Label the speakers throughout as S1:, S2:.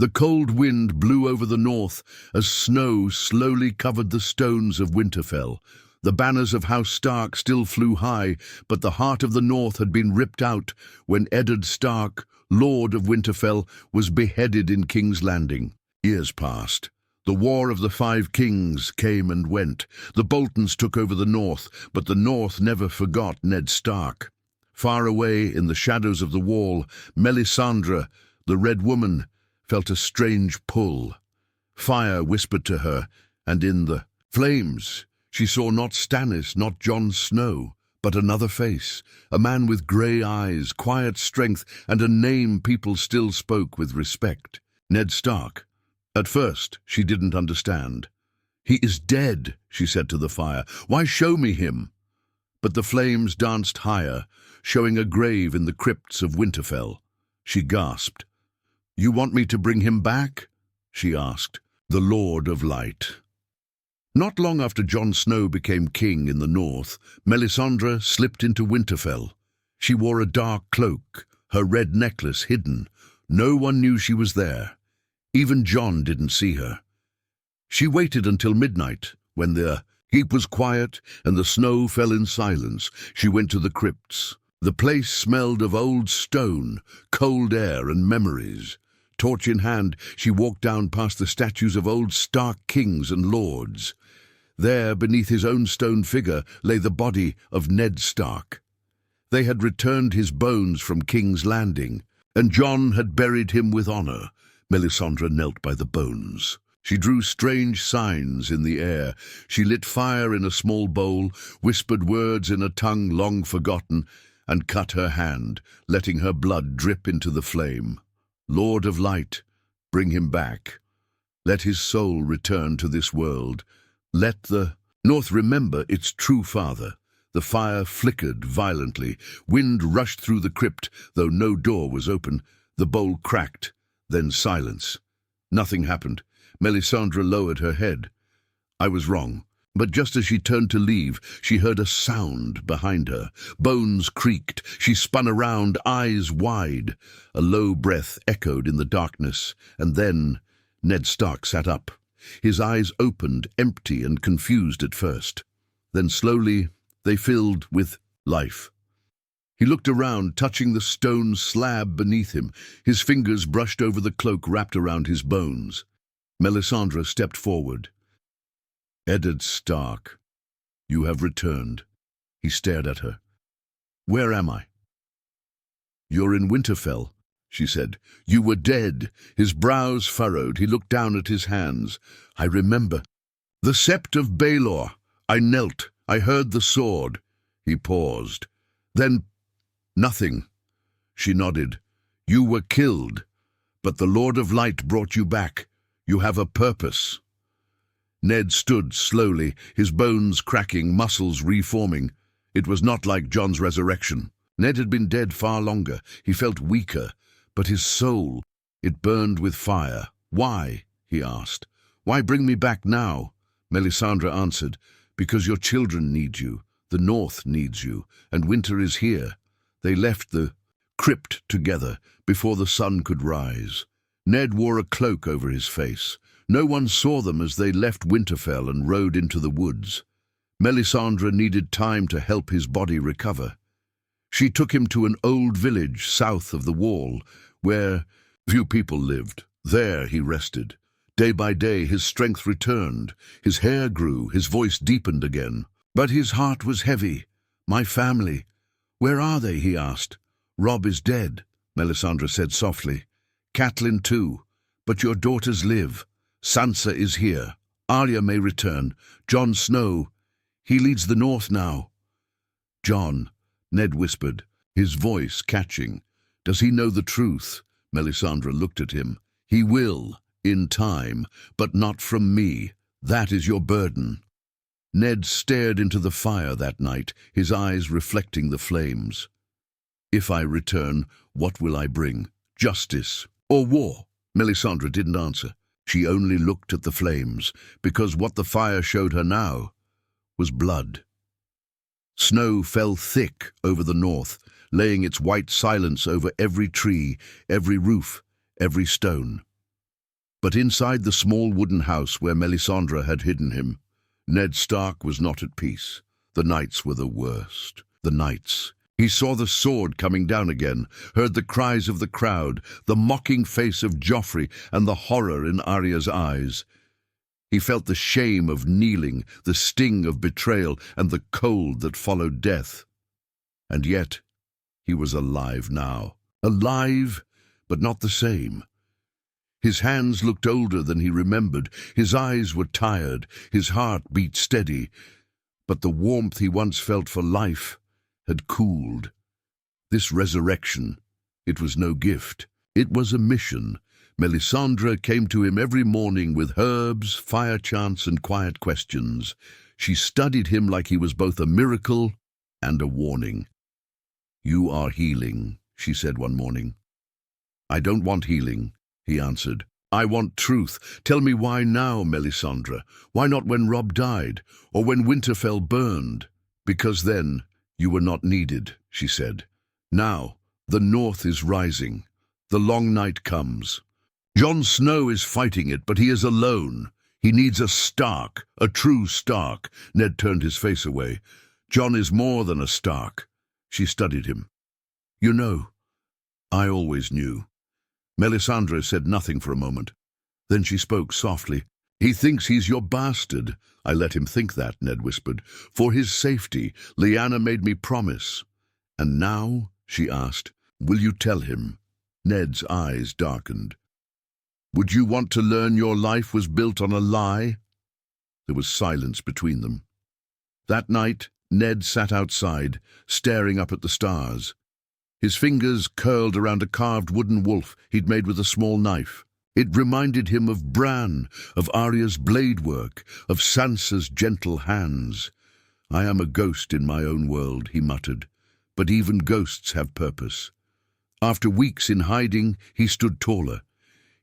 S1: The cold wind blew over the north as snow slowly covered the stones of Winterfell. The banners of House Stark still flew high, but the heart of the north had been ripped out when Eddard Stark, Lord of Winterfell, was beheaded in King's Landing. Years passed. The War of the Five Kings came and went. The Boltons took over the north, but the north never forgot Ned Stark. Far away in the shadows of the wall, Melisandre, the Red Woman, felt a strange pull. Fire whispered to her, and in the flames she saw not Stannis, not Jon Snow, but another face, a man with grey eyes, quiet strength, and a name people still spoke with respect. Ned Stark. At first, she didn't understand. "He is dead," she said to the fire. "Why show me him?" But the flames danced higher, showing a grave in the crypts of Winterfell. She gasped. "You want me to bring him back?" she asked. "The Lord of Light." Not long after Jon Snow became king in the north, Melisandre slipped into Winterfell. She wore a dark cloak, her red necklace hidden. No one knew she was there. Even Jon didn't see her. She waited until midnight, when the heap was quiet and the snow fell in silence. She went to the crypts. The place smelled of old stone, cold air, and memories. Torch in hand, she walked down past the statues of old Stark kings and lords. There, beneath his own stone figure, lay the body of Ned Stark. They had returned his bones from King's Landing, and Jon had buried him with honor. Melisandre knelt by the bones. She drew strange signs in the air. She lit fire in a small bowl, whispered words in a tongue long forgotten, and cut her hand, letting her blood drip into the flame. "Lord of Light, bring him back. Let his soul return to this world. Let the North remember its true father." The fire flickered violently. Wind rushed through the crypt, though no door was open. The bowl cracked. Then silence. Nothing happened. Melisandre lowered her head. "I was wrong." But just as she turned to leave, she heard a sound behind her. Bones creaked. She spun around, eyes wide. A low breath echoed in the darkness, and then Ned Stark sat up. His eyes opened, empty and confused at first. Then slowly they filled with life. He looked around, touching the stone slab beneath him. His fingers brushed over the cloak wrapped around his bones. Melisandre stepped forward. "Eddard Stark, you have returned." He stared at her. "Where am I?" "You're in Winterfell," she said. "You were dead." His brows furrowed. He looked down at his hands. "I remember. The Sept of Baelor. I knelt. I heard the sword." He paused. "Then nothing." She nodded. "You were killed, but the Lord of Light brought you back. You have a purpose." Ned stood slowly, his bones cracking, muscles reforming. It was not like Jon's resurrection. Ned had been dead far longer. He felt weaker, but his soul, it burned with fire. "Why?" he asked. "Why bring me back now?" Melisandre answered, "Because your children need you, the North needs you, and winter is here." They left the crypt together before the sun could rise. Ned wore a cloak over his face. No one saw them as they left Winterfell and rode into the woods. Melisandre needed time to help his body recover. She took him to an old village south of the wall, where few people lived. There he rested. Day by day his strength returned. His hair grew, his voice deepened again. But his heart was heavy. "My family. Where are they?" he asked. "Robb is dead," Melisandre said softly. "Catelyn too. But your daughters live. Sansa is here. Arya may return. Jon Snow. He leads the North now." "Jon," Ned whispered, his voice catching. "Does he know the truth?" Melisandre looked at him. "He will, in time, but not from me. That is your burden." Ned stared into the fire that night, his eyes reflecting the flames. "If I return, what will I bring? Justice or war?" Melisandre didn't answer. She only looked at the flames, because what the fire showed her now was blood. Snow fell thick over the north, laying its white silence over every tree, every roof, every stone. But inside the small wooden house where Melisandre had hidden him, Ned Stark was not at peace. The nights were the worst. The nights. He saw the sword coming down again, heard the cries of the crowd, the mocking face of Joffrey, and the horror in Arya's eyes. He felt the shame of kneeling, the sting of betrayal, and the cold that followed death. And yet, he was alive now. Alive, but not the same. His hands looked older than he remembered, his eyes were tired, his heart beat steady, but the warmth he once felt for life had cooled. This resurrection, it was no gift, it was a mission. Melisandre came to him every morning with herbs, fire chants, and quiet questions. She studied him like he was both a miracle and a warning. "You are healing," she said one morning. "I don't want healing," he answered. "I want truth. Tell me why now, Melisandre? Why not when Robb died, or when Winterfell burned?" "Because then you were not needed," she said. "Now the North is rising. The long night comes. Jon Snow is fighting it, but he is alone. He needs a Stark, a true Stark." Ned turned his face away. "Jon is more than a Stark." She studied him. "You know, I always knew." Melisandre said nothing for a moment. Then she spoke softly. "He thinks he's your bastard." "I let him think that," Ned whispered. "For his safety, Lyanna made me promise." "And now," she asked, "will you tell him?" Ned's eyes darkened. "Would you want to learn your life was built on a lie?" There was silence between them. That night, Ned sat outside, staring up at the stars. His fingers curled around a carved wooden wolf he'd made with a small knife. It reminded him of Bran, of Arya's blade work, of Sansa's gentle hands. "I am a ghost in my own world," he muttered, "but even ghosts have purpose." After weeks in hiding, he stood taller.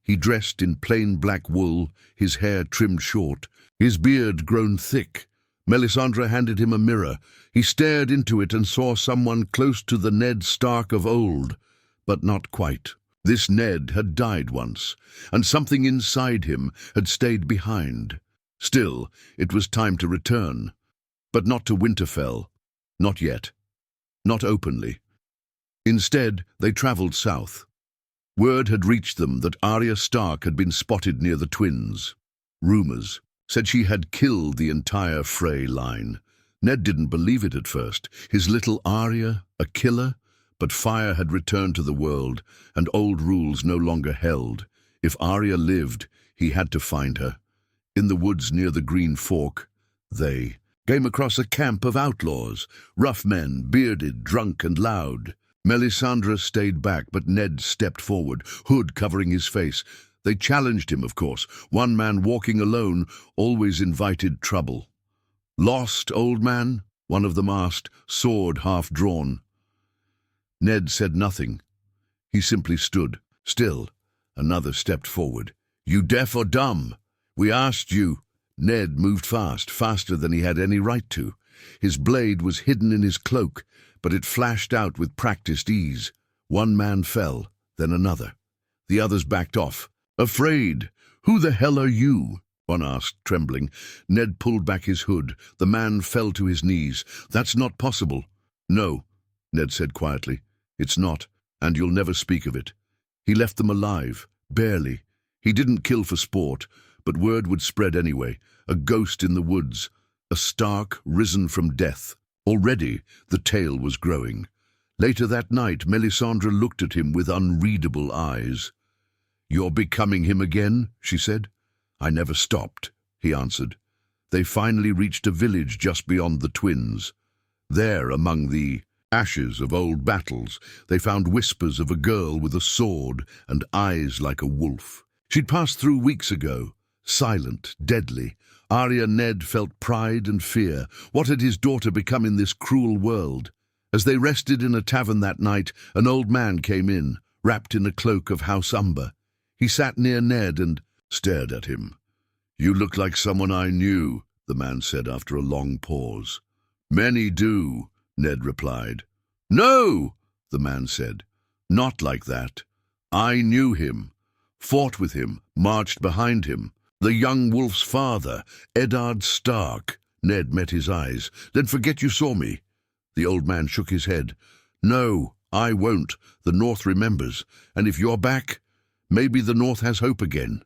S1: He dressed in plain black wool, his hair trimmed short, his beard grown thick. Melisandre handed him a mirror. He stared into it and saw someone close to the Ned Stark of old, but not quite. This Ned had died once, and something inside him had stayed behind. Still, it was time to return. But not to Winterfell. Not yet. Not openly. Instead, they travelled south. Word had reached them that Arya Stark had been spotted near the twins. Rumours said she had killed the entire Frey line. Ned didn't believe it at first. His little Arya, a killer? But fire had returned to the world, and old rules no longer held. If Arya lived, he had to find her. In the woods near the Green Fork, they came across a camp of outlaws, rough men, bearded, drunk and loud. Melisandre stayed back, but Ned stepped forward, hood covering his face. They challenged him, of course. One man walking alone always invited trouble. "Lost, old man?" one of them asked, sword half drawn. Ned said nothing. He simply stood, still. Another stepped forward. "You deaf or dumb? We asked you." Ned moved fast, faster than he had any right to. His blade was hidden in his cloak, but it flashed out with practiced ease. One man fell, then another. The others backed off. "Afraid? Who the hell are you?" one asked, trembling. Ned pulled back his hood. The man fell to his knees. "That's not possible." "No," Ned said quietly. "It's not, and you'll never speak of it." He left them alive, barely. He didn't kill for sport, but word would spread anyway. A ghost in the woods, a Stark risen from death. Already the tale was growing. Later that night, Melisandre looked at him with unreadable eyes. "You're becoming him again," she said. "I never stopped," he answered. They finally reached a village just beyond the twins. There, among the ashes of old battles, they found whispers of a girl with a sword and eyes like a wolf. She'd passed through weeks ago, silent, deadly. Arya Ned felt pride and fear. What had his daughter become in this cruel world? As they rested in a tavern that night, an old man came in, wrapped in a cloak of House Umber. He sat near Ned and stared at him. "You look like someone I knew," the man said after a long pause. "Many do," Ned replied. "No," the man said. "Not like that. I knew him. fought with him, marched behind him. The young wolf's father, Eddard Stark. Ned met his eyes. Then forget you saw me. The old man shook his head. No, I won't. The North remembers. And if you're back, maybe the North has hope again.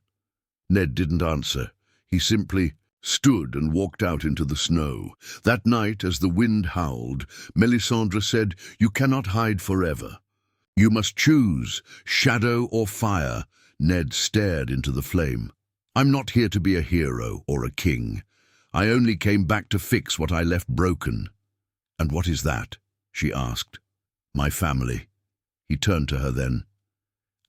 S1: Ned didn't answer. He simply stood and walked out into the snow. That night, as the wind howled, Melisandre said, "You cannot hide forever. You must choose, shadow or fire." Ned stared into the flame. "I'm not here to be a hero or a king. I only came back to fix what I left broken." "And what is that?" she asked. "My family." He turned to her then.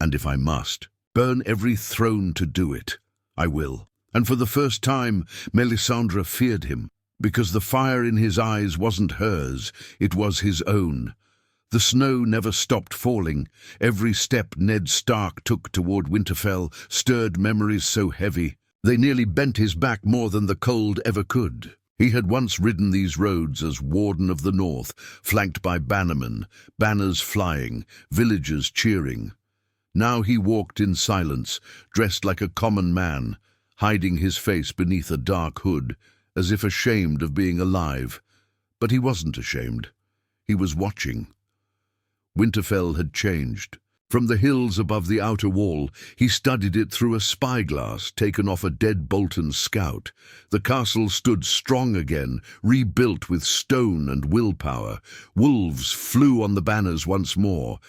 S1: "And if I must, burn every throne to do it, I will." And for the first time, Melisandre feared him, because the fire in his eyes wasn't hers, it was his own. The snow never stopped falling. Every step Ned Stark took toward Winterfell stirred memories so heavy, they nearly bent his back more than the cold ever could. He had once ridden these roads as Warden of the North, flanked by bannermen, banners flying, villagers cheering. Now he walked in silence, dressed like a common man, hiding his face beneath a dark hood, as if ashamed of being alive. But he wasn't ashamed. He was watching. Winterfell had changed. From the hills above the outer wall, he studied it through a spyglass taken off a dead Bolton scout. The castle stood strong again, rebuilt with stone and willpower. Wolves flew on the banners once more.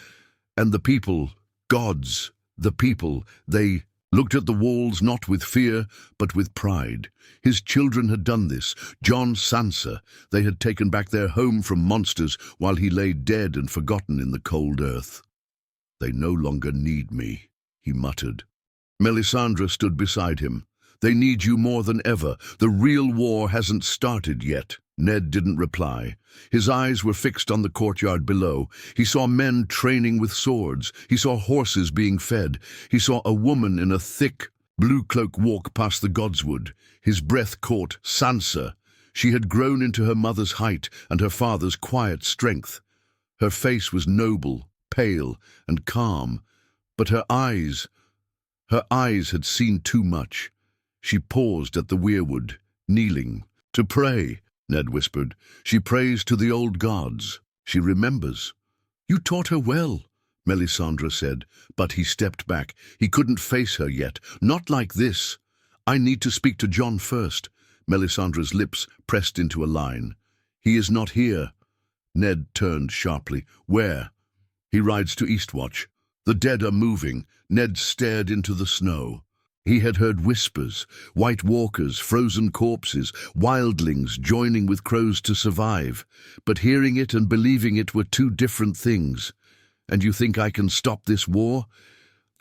S1: And the people, gods, the people, they looked at the walls not with fear, but with pride. His children had done this. Jon Sansa, they had taken back their home from monsters while he lay dead and forgotten in the cold earth. "They no longer need me," he muttered. Melisandre stood beside him. "They need you more than ever. The real war hasn't started yet." Ned didn't reply. His eyes were fixed on the courtyard below. He saw men training with swords. He saw horses being fed. He saw a woman in a thick blue cloak walk past the godswood. His breath caught Sansa. She had grown into her mother's height and her father's quiet strength. Her face was noble, pale, and calm, but her eyes had seen too much. She paused at the weirwood, kneeling. "To pray," Ned whispered. "She prays to the old gods. She remembers." "You taught her well," Melisandre said, but he stepped back. He couldn't face her yet. "Not like this. I need to speak to Jon first." Melisandre's lips pressed into a line. "He is not here." Ned turned sharply. "Where?" "He rides to Eastwatch. The dead are moving." Ned stared into the snow. He had heard whispers, white walkers, frozen corpses, wildlings joining with crows to survive. But hearing it and believing it were two different things. "And you think I can stop this war?"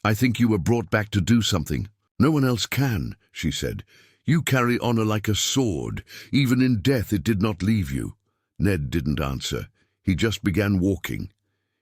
S1: "I think you were brought back to do something." "No one else can," she said. "You carry honor like a sword. Even in death it did not leave you." Ned didn't answer. He just began walking.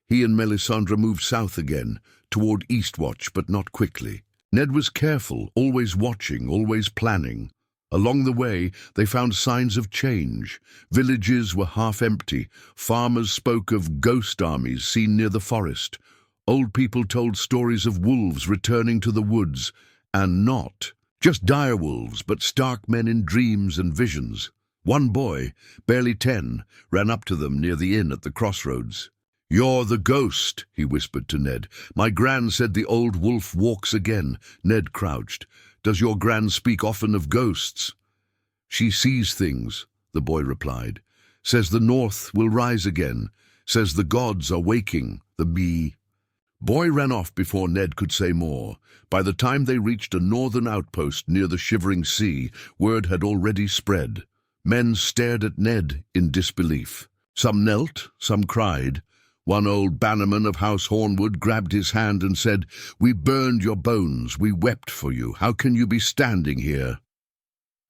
S1: He and Melisandre moved south again, toward Eastwatch, but not quickly. Ned was careful, always watching, always planning. Along the way, they found signs of change. Villages were half empty. Farmers spoke of ghost armies seen near the forest. Old people told stories of wolves returning to the woods, and not just dire wolves, but stark men in dreams and visions. One boy, barely 10, ran up to them near the inn at the crossroads. "You're the ghost," he whispered to Ned. "My gran said the old wolf walks again." Ned crouched. "Does your gran speak often of ghosts?" "She sees things," the boy replied. "Says the North will rise again. Says the gods are waking, the bee." Boy ran off before Ned could say more. By the time they reached a northern outpost near the shivering sea, word had already spread. Men stared at Ned in disbelief. Some knelt, some cried. One old bannerman of House Hornwood grabbed his hand and said, "We burned your bones, we wept for you. How can you be standing here?"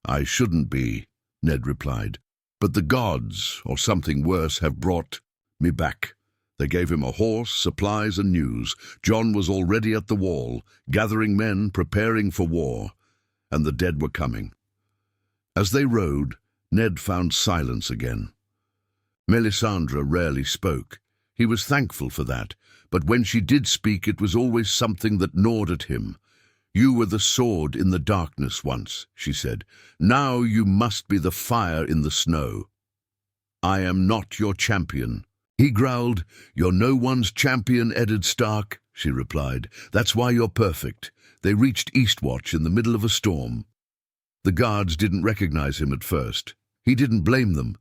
S1: "I shouldn't be," Ned replied. "But the gods, or something worse, have brought me back." They gave him a horse, supplies, and news. Jon was already at the wall, gathering men, preparing for war, and the dead were coming. As they rode, Ned found silence again. Melisandre rarely spoke. He was thankful for that, but when she did speak, it was always something that gnawed at him. "You were the sword in the darkness once," she said. "Now you must be the fire in the snow." "I am not your champion." He growled. "You're no one's champion, Eddard Stark," she replied. "That's why you're perfect." They reached Eastwatch in the middle of a storm. The guards didn't recognize him at first. He didn't blame them.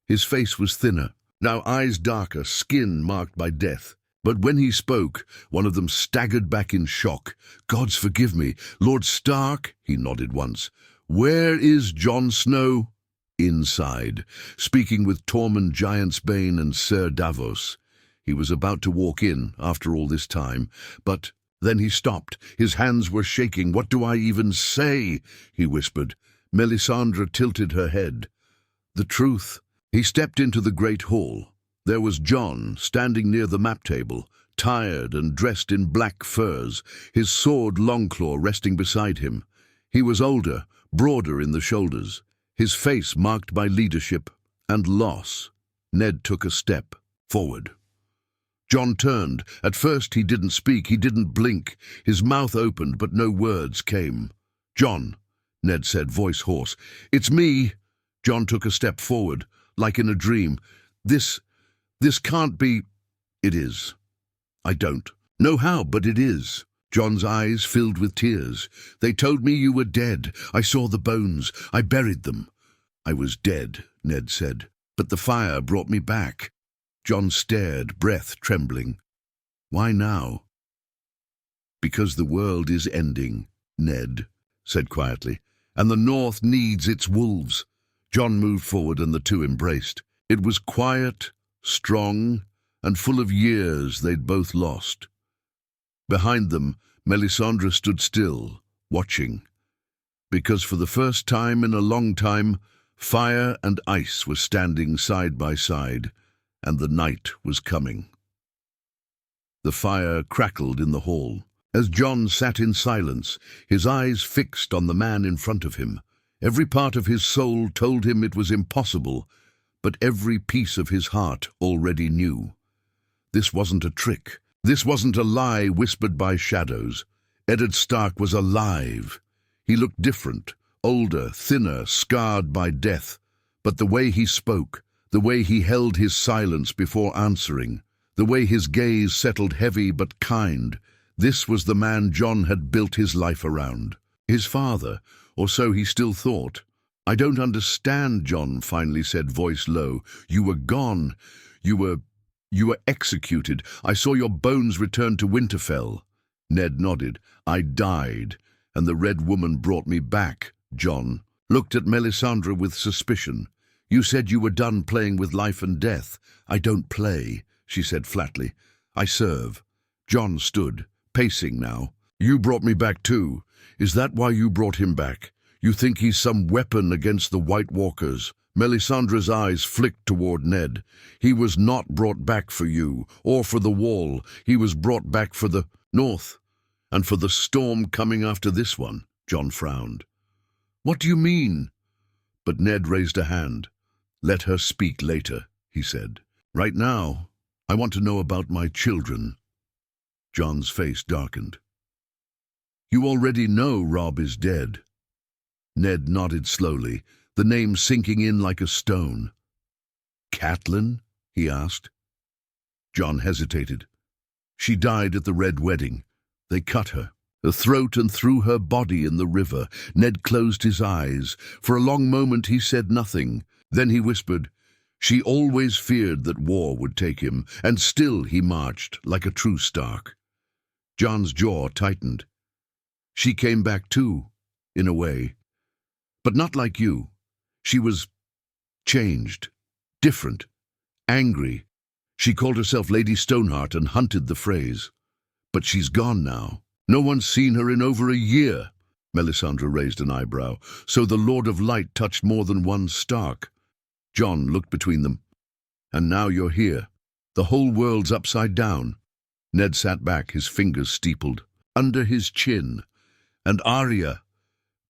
S1: His face was thinner, now eyes darker, skin marked by death. But when he spoke, one of them staggered back in shock. "Gods forgive me, Lord Stark," he nodded once. "Where is Jon Snow?" "Inside, speaking with Tormund Giantsbane and Ser Davos." He was about to walk in after all this time, but then he stopped. His hands were shaking. "What do I even say?" he whispered. Melisandre tilted her head. "The truth." He stepped into the great hall. There was Jon, standing near the map table, tired and dressed in black furs, his sword Longclaw resting beside him. He was older, broader in the shoulders, his face marked by leadership and loss. Ned took a step forward. Jon turned. At first he didn't speak, he didn't blink. His mouth opened, but no words came. "Jon," Ned said, voice hoarse. "It's me." Jon took a step forward, like in a dream. This can't be." "It is. I don't know how, but it is." Jon's eyes filled with tears. "They told me you were dead. I saw the bones. I buried them." "I was dead," Ned said, "but the fire brought me back." Jon stared, breath trembling. "Why now?" "Because the world is ending," Ned said quietly, "and the North needs its wolves." Jon moved forward and the two embraced. It was quiet, strong, and full of years they'd both lost. Behind them, Melisandre stood still, watching, because for the first time in a long time, fire and ice were standing side by side, and the night was coming. The fire crackled in the hall. As Jon sat in silence, his eyes fixed on the man in front of him, every part of his soul told him it was impossible, but every piece of his heart already knew. This wasn't a trick. This wasn't a lie whispered by shadows. Eddard Stark was alive. He looked different, older, thinner, scarred by death. But the way he spoke, the way he held his silence before answering, the way his gaze settled heavy but kind, this was the man Jon had built his life around. His father, or so he still thought. "I don't understand," Jon finally said, voice low. "You were gone. You were executed. I saw your bones return to Winterfell." Ned nodded. "I died, and the Red Woman brought me back." Jon looked at Melisandre with suspicion. "You said you were done playing with life and death." "I don't play," she said flatly. "I serve." Jon stood, pacing now. "You brought me back too. Is that why you brought him back? You think he's some weapon against the White Walkers?" Melisandre's eyes flicked toward Ned. "He was not brought back for you, or for the Wall. He was brought back for the North, and for the storm coming after this one." Jon frowned. "What do you mean?" But Ned raised a hand. "Let her speak later," he said. "Right now, I want to know about my children." Jon's face darkened. "You already know Robb is dead." Ned nodded slowly, the name sinking in like a stone. "Catelyn?" he asked. Jon hesitated. "She died at the Red Wedding. They cut her throat and threw her body in the river." Ned closed his eyes. For a long moment he said nothing. Then he whispered, "She always feared that war would take him, and still he marched like a true Stark." Jon's jaw tightened. "She came back too, in a way. But not like you. She was changed, different, angry. She called herself Lady Stoneheart and hunted the Freys. But she's gone now. No one's seen her in over a year." Melisandre raised an eyebrow. "So the Lord of Light touched more than one Stark." Jon looked between them. "And now you're here. The whole world's upside down." Ned sat back, his fingers steepled. "Under his chin. And Arya."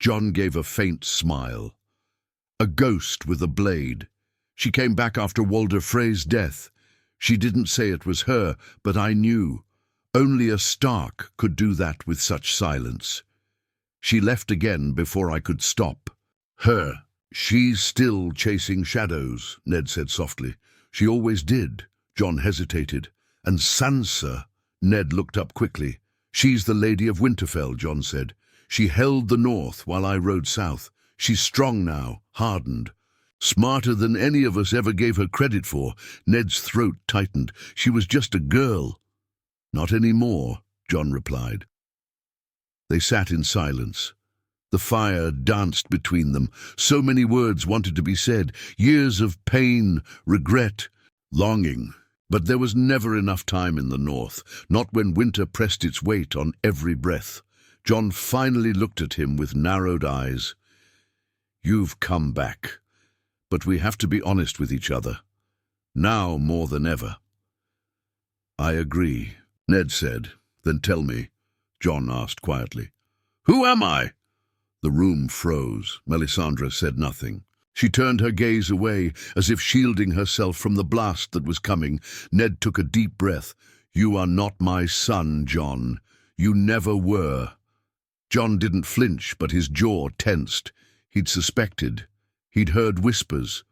S1: Jon gave a faint smile. "A ghost with a blade. She came back after Walder Frey's death. She didn't say it was her, but I knew. Only a Stark could do that with such silence." She left again before I could stop. Her. She's still chasing shadows, Ned said softly. She always did. John hesitated. And Sansa? Ned looked up quickly. She's the Lady of Winterfell, John said. She held the north while I rode south. She's strong now, hardened. Smarter than any of us ever gave her credit for. Ned's throat tightened. She was just a girl. Not anymore, John replied. They sat in silence. The fire danced between them. So many words wanted to be said. Years of pain, regret, longing. But there was never enough time in the north, not when winter pressed its weight on every breath. John finally looked at him with narrowed eyes. You've come back, but we have to be honest with each other. Now more than ever. I agree, Ned said. Then tell me, John asked quietly. Who am I? The room froze. Melisandre said nothing. She turned her gaze away, as if shielding herself from the blast that was coming. Ned took a deep breath. You are not my son, John. You never were. John didn't flinch, but his jaw tensed. He'd suspected. He'd heard whispers.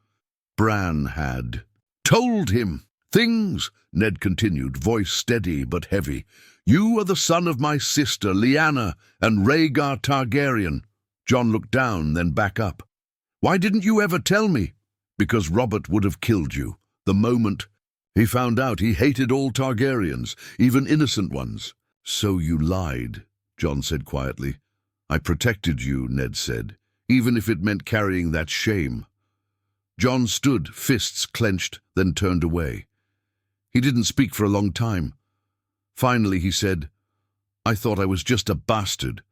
S1: Bran had. Told him. Things, Ned continued, voice steady but heavy. You are the son of my sister, Lyanna, and Rhaegar Targaryen. John looked down, then back up. Why didn't you ever tell me? Because Robert would have killed you. The moment he found out, he hated all Targaryens, even innocent ones. So you lied, John said quietly. I protected you, Ned said, even if it meant carrying that shame. John stood, fists clenched, then turned away. He didn't speak for a long time. Finally he said, I thought I was just a bastard.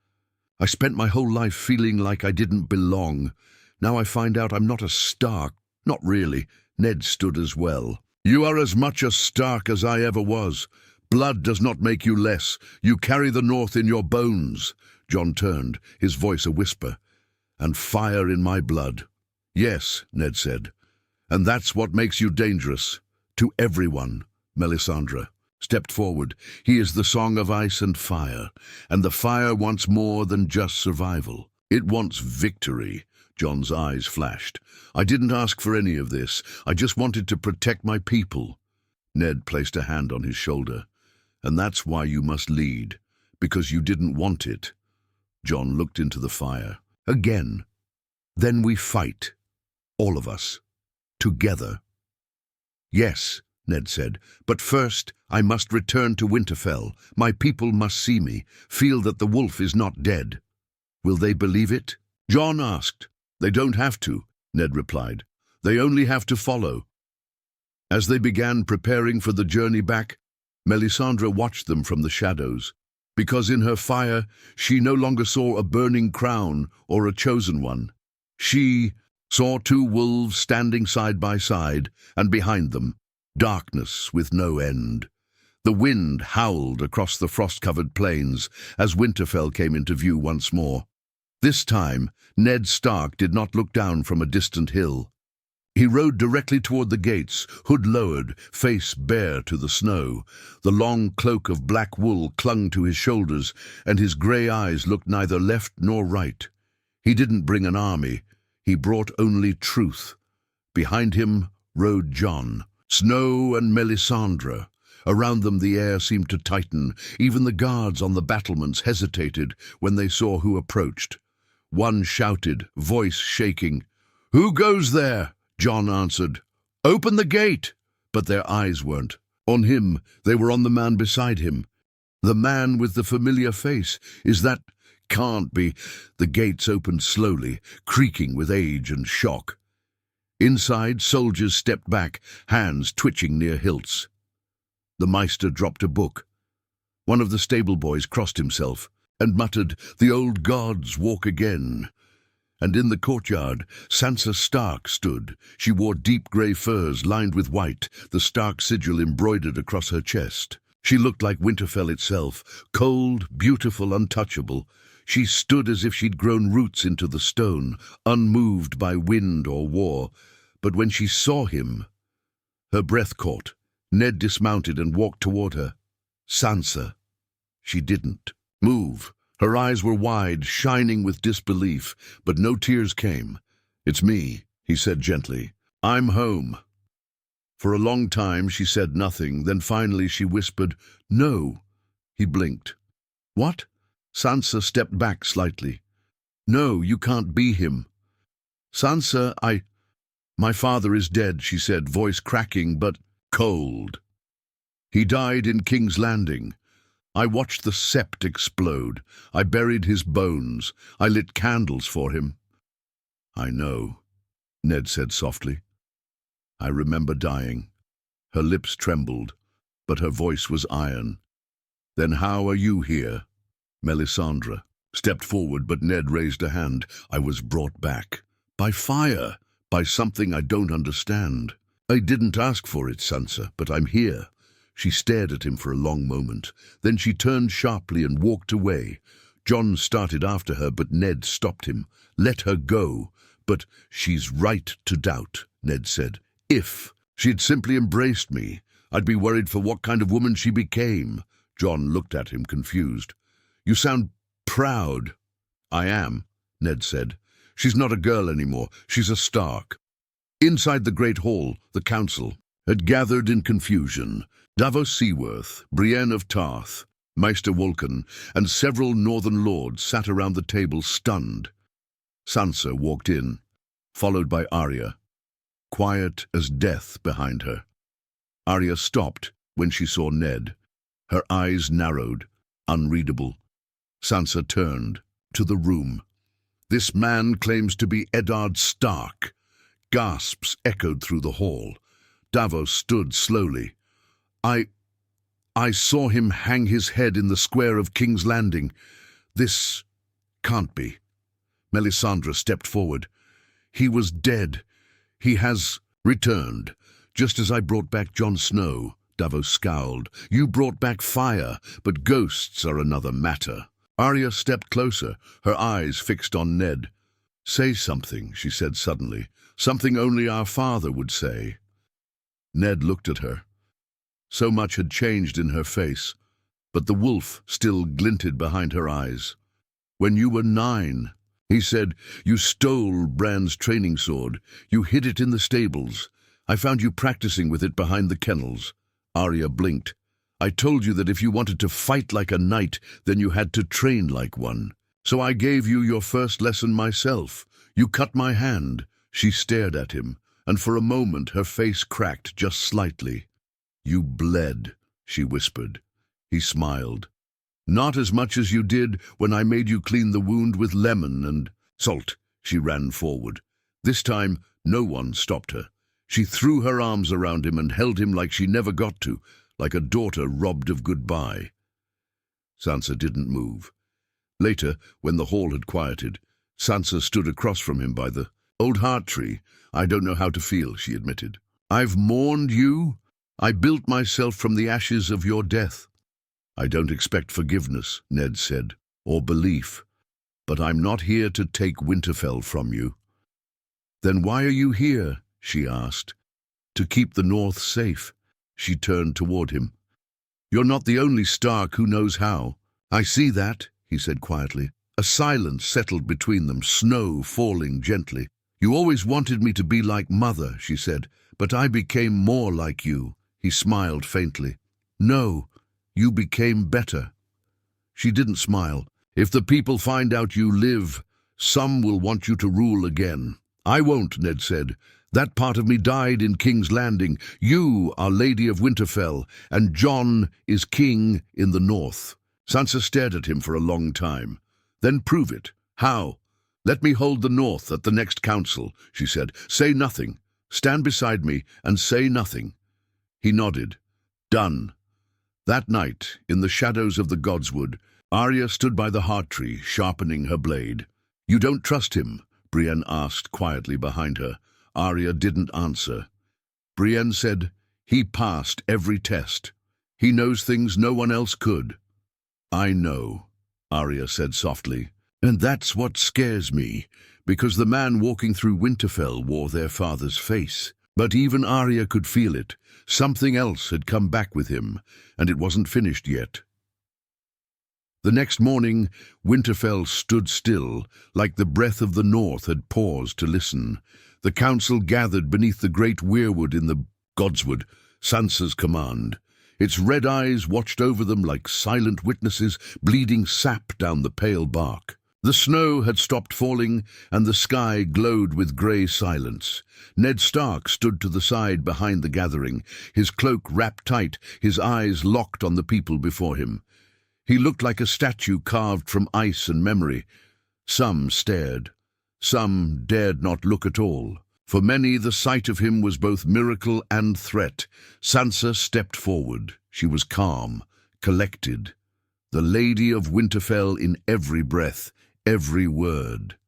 S1: I spent my whole life feeling like I didn't belong. Now I find out I'm not a Stark. Not really. Ned stood as well. You are as much a Stark as I ever was. Blood does not make you less. You carry the North in your bones. John turned, his voice a whisper. And fire in my blood. Yes, Ned said. And that's what makes you dangerous. To everyone. Melisandre stepped forward. He is the song of ice and fire. And the fire wants more than just survival. It wants victory. John's eyes flashed. I didn't ask for any of this. I just wanted to protect my people. Ned placed a hand on his shoulder. And that's why you must lead. Because you didn't want it. John looked into the fire. Again. Then we fight. All of us. Together. Yes, Ned said. But first, I must return to Winterfell. My people must see me, feel that the wolf is not dead. Will they believe it? John asked. They don't have to, Ned replied. They only have to follow. As they began preparing for the journey back, Melisandre watched them from the shadows, because in her fire she no longer saw a burning crown or a chosen one. She saw two wolves standing side by side, and behind them, darkness with no end. The wind howled across the frost-covered plains as Winterfell came into view once more. This time, Ned Stark did not look down from a distant hill. He rode directly toward the gates, hood lowered, face bare to the snow. The long cloak of black wool clung to his shoulders, and his grey eyes looked neither left nor right. He didn't bring an army. He brought only truth. Behind him rode Jon, Snow and Melisandre. Around them the air seemed to tighten. Even the guards on the battlements hesitated when they saw who approached. One shouted, voice shaking. "Who goes there?" Jon answered. "Open the gate!" But their eyes weren't on him. They were on the man beside him. The man with the familiar face. Is that... Can't be. The gates opened slowly, creaking with age and shock. Inside, soldiers stepped back, hands twitching near hilts. The Maester dropped a book. One of the stable boys crossed himself and muttered, "The old gods walk again." And in the courtyard, Sansa Stark stood. She wore deep grey furs lined with white, the Stark sigil embroidered across her chest. She looked like Winterfell itself, cold, beautiful, untouchable. She stood as if she'd grown roots into the stone, unmoved by wind or war. But when she saw him, her breath caught. Ned dismounted and walked toward her. Sansa. She didn't move, Her eyes were wide, shining with disbelief, but no tears came. "It's me," he said gently. "I'm home." For a long time she said nothing, then finally she whispered, "No." He blinked. "What?" Sansa stepped back slightly. "No, you can't be him." "Sansa, my father is dead," she said, voice cracking but cold. "He died in King's Landing. I watched the sept explode. I buried his bones. I lit candles for him." "I know," Ned said softly. "I remember dying." Her lips trembled, but her voice was iron. "Then how are you here?" Melisandre stepped forward, but Ned raised a hand. "I was brought back. By fire. By something I don't understand. I didn't ask for it, Sansa, but I'm here." She stared at him for a long moment. Then she turned sharply and walked away. Jon started after her, but Ned stopped him. "Let her go." "But she's right to doubt," Ned said. "If she'd simply embraced me, I'd be worried for what kind of woman she became." Jon looked at him confused. "You sound proud." "I am," Ned said. "She's not a girl anymore. She's a Stark." Inside the great hall, the council had gathered in confusion. Davos Seaworth, Brienne of Tarth, Maester Wolkan, and several northern lords sat around the table stunned. Sansa walked in, followed by Arya, quiet as death behind her. Arya stopped when she saw Ned. Her eyes narrowed, unreadable. Sansa turned to the room. "This man claims to be Eddard Stark." Gasps echoed through the hall. Davos stood slowly. I saw him hang his head in the square of King's Landing. This can't be." Melisandre stepped forward. "He was dead. He has returned. Just as I brought back Jon Snow." Davos scowled. "You brought back fire, but ghosts are another matter." Arya stepped closer, her eyes fixed on Ned. "Say something," she said suddenly. "Something only our father would say." Ned looked at her. So much had changed in her face, but the wolf still glinted behind her eyes. "When you were 9, he said, you stole Bran's training sword. You hid it in the stables. I found you practicing with it behind the kennels." Arya blinked. "I told you that if you wanted to fight like a knight, then you had to train like one. So I gave you your first lesson myself. You cut my hand." She stared at him, and for a moment her face cracked just slightly. "You bled," she whispered. He smiled. "Not as much as you did when I made you clean the wound with lemon and salt." She ran forward. This time, no one stopped her. She threw her arms around him and held him like she never got to, like a daughter robbed of goodbye. Sansa didn't move. Later, when the hall had quieted, Sansa stood across from him by the old heart tree. "I don't know how to feel," she admitted. "I've mourned you. I built myself from the ashes of your death." "I don't expect forgiveness," Ned said, "or belief. But I'm not here to take Winterfell from you." "Then why are you here?" she asked. "To keep the North safe." She turned toward him. "You're not the only Stark who knows how." "I see that," he said quietly. A silence settled between them, snow falling gently. "You always wanted me to be like Mother," she said, "but I became more like you." He smiled faintly. "No, you became better." She didn't smile. "If the people find out you live, some will want you to rule again." "I won't," Ned said. "That part of me died in King's Landing. You are Lady of Winterfell, and Jon is king in the North." Sansa stared at him for a long time. "Then prove it. How?" "Let me hold the North at the next council," she said. "Say nothing. Stand beside me and say nothing." He nodded. "Done." That night, in the shadows of the Godswood, Arya stood by the heart tree, sharpening her blade. "You don't trust him?" Brienne asked quietly behind her. Arya didn't answer. Brienne said, "He passed every test. He knows things no one else could." "I know," Arya said softly. "And that's what scares me, because the man walking through Winterfell wore their father's face." But even Arya could feel it. Something else had come back with him, and it wasn't finished yet. The next morning, Winterfell stood still, like the breath of the north had paused to listen. The council gathered beneath the great weirwood in the godswood, Sansa's command. Its red eyes watched over them like silent witnesses, bleeding sap down the pale bark. The snow had stopped falling, and the sky glowed with grey silence. Ned Stark stood to the side behind the gathering, his cloak wrapped tight, his eyes locked on the people before him. He looked like a statue carved from ice and memory. Some stared. Some dared not look at all. For many, the sight of him was both miracle and threat. Sansa stepped forward. She was calm, collected. The Lady of Winterfell in every breath, every word.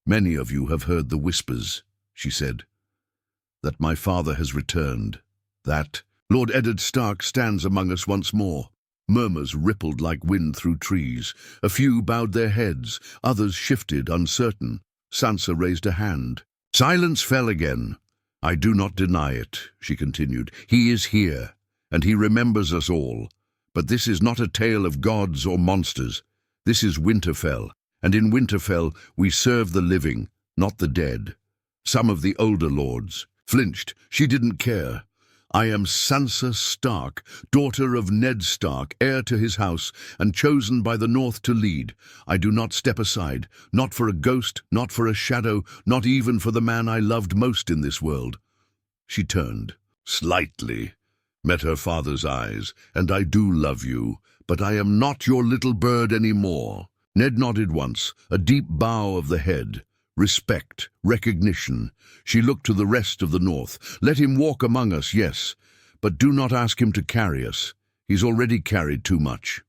S1: "Many of you have heard the whispers," she said, "that my father has returned. That Lord Eddard Stark stands among us once more." Murmurs rippled like wind through trees. A few bowed their heads, others shifted, uncertain. Sansa raised a hand. Silence fell again. "I do not deny it," she continued. "He is here, and he remembers us all. But this is not a tale of gods or monsters. This is Winterfell, and in Winterfell we serve the living, not the dead." Some of the older lords flinched. She didn't care. "I am Sansa Stark, daughter of Ned Stark, heir to his house, and chosen by the North to lead. I do not step aside, not for a ghost, not for a shadow, not even for the man I loved most in this world." She turned, slightly, met her father's eyes. "And I do love you, but I am not your little bird anymore." Ned nodded once, a deep bow of the head. Respect, recognition. She looked to the rest of the North. "Let him walk among us, yes, but do not ask him to carry us. He's already carried too much."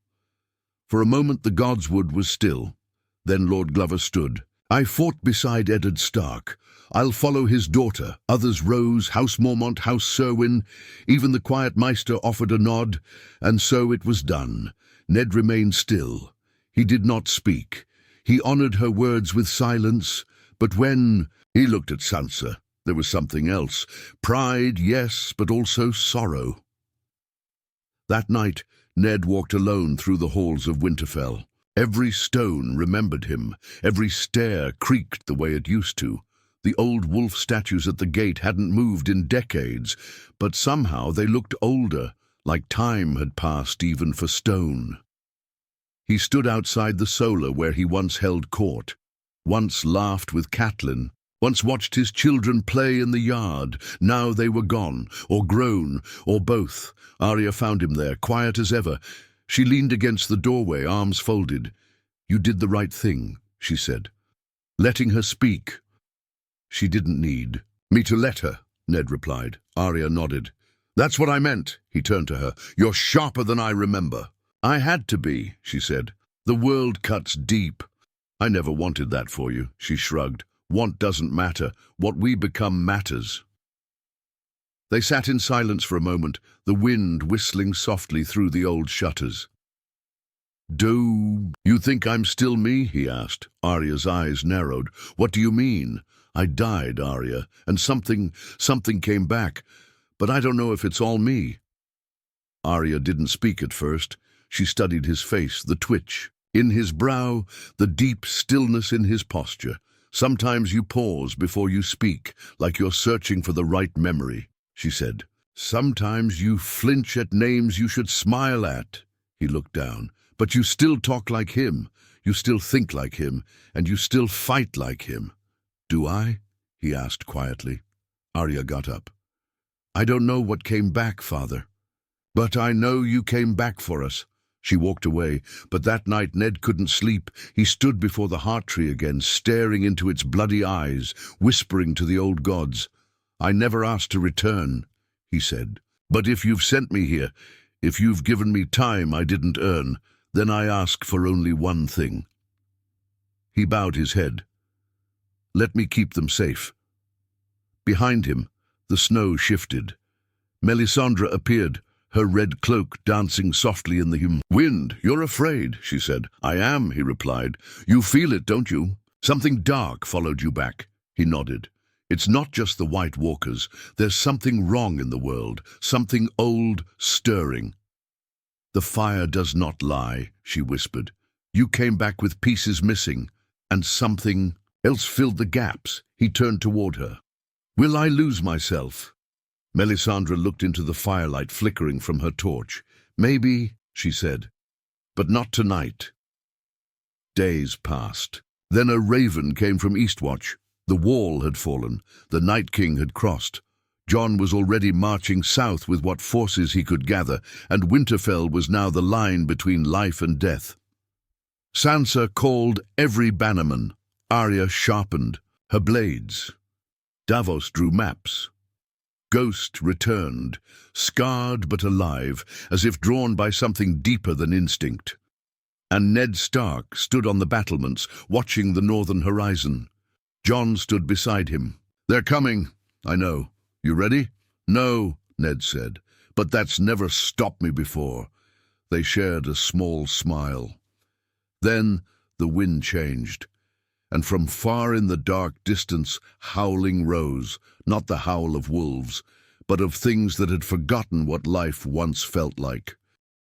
S1: For a moment the godswood was still. Then Lord Glover stood. "I fought beside Eddard Stark. I'll follow his daughter." Others rose, House Mormont, House Serwyn. Even the quiet Maester offered a nod, and so it was done. Ned remained still. He did not speak. He honored her words with silence. But when he looked at Sansa, there was something else. Pride, yes, but also sorrow. That night, Ned walked alone through the halls of Winterfell. Every stone remembered him. Every stair creaked the way it used to. The old wolf statues at the gate hadn't moved in decades, but somehow they looked older, like time had passed even for stone. He stood outside the solar where he once held court. Once laughed with Catelyn, once watched his children play in the yard. Now they were gone, or grown, or both. Arya found him there, quiet as ever. She leaned against the doorway, arms folded. "You did the right thing," she said, letting her speak. She didn't need me to let her, Ned replied. Arya nodded. "That's what I meant," he turned to her. "You're sharper than I remember." "I had to be," she said. "The world cuts deep." "I never wanted that for you," she shrugged. "Want doesn't matter. What we become matters." They sat in silence for a moment, the wind whistling softly through the old shutters. "Do you think I'm still me?" he asked. Arya's eyes narrowed. "What do you mean?" "I died, Arya, and something came back. But I don't know if it's all me." Arya didn't speak at first. She studied his face, the twitch in his brow, the deep stillness in his posture. "Sometimes you pause before you speak, like you're searching for the right memory," she said. "Sometimes you flinch at names you should smile at." He looked down. "But you still talk like him, you still think like him, and you still fight like him." "Do I?" he asked quietly. Arya got up. "I don't know what came back, Father. But I know you came back for us." She walked away, but that night Ned couldn't sleep. He stood before the heart tree again, staring into its bloody eyes, whispering to the old gods. "I never asked to return," he said. "But if you've sent me here, if you've given me time I didn't earn, then I ask for only one thing." He bowed his head. "Let me keep them safe." Behind him, the snow shifted. Melisandre appeared, her red cloak dancing softly in the wind. "You're afraid," she said. "I am," he replied. "You feel it, don't you? Something dark followed you back." He nodded. "It's not just the White Walkers. There's something wrong in the world, something old, stirring." "The fire does not lie," she whispered. "You came back with pieces missing, and something else filled the gaps." He turned toward her. "Will I lose myself?" Melisandre looked into the firelight flickering from her torch. "Maybe," she said, "but not tonight." Days passed. Then a raven came from Eastwatch. The wall had fallen. The Night King had crossed. Jon was already marching south with what forces he could gather, and Winterfell was now the line between life and death. Sansa called every bannerman. Arya sharpened her blades. Davos drew maps. Ghost returned, scarred but alive, as if drawn by something deeper than instinct. And Ned Stark stood on the battlements, watching the northern horizon. Jon stood beside him. "They're coming, I know. You ready?" "No," Ned said, "but that's never stopped me before." They shared a small smile. Then the wind changed, and from far in the dark distance howling rose, not the howl of wolves, but of things that had forgotten what life once felt like.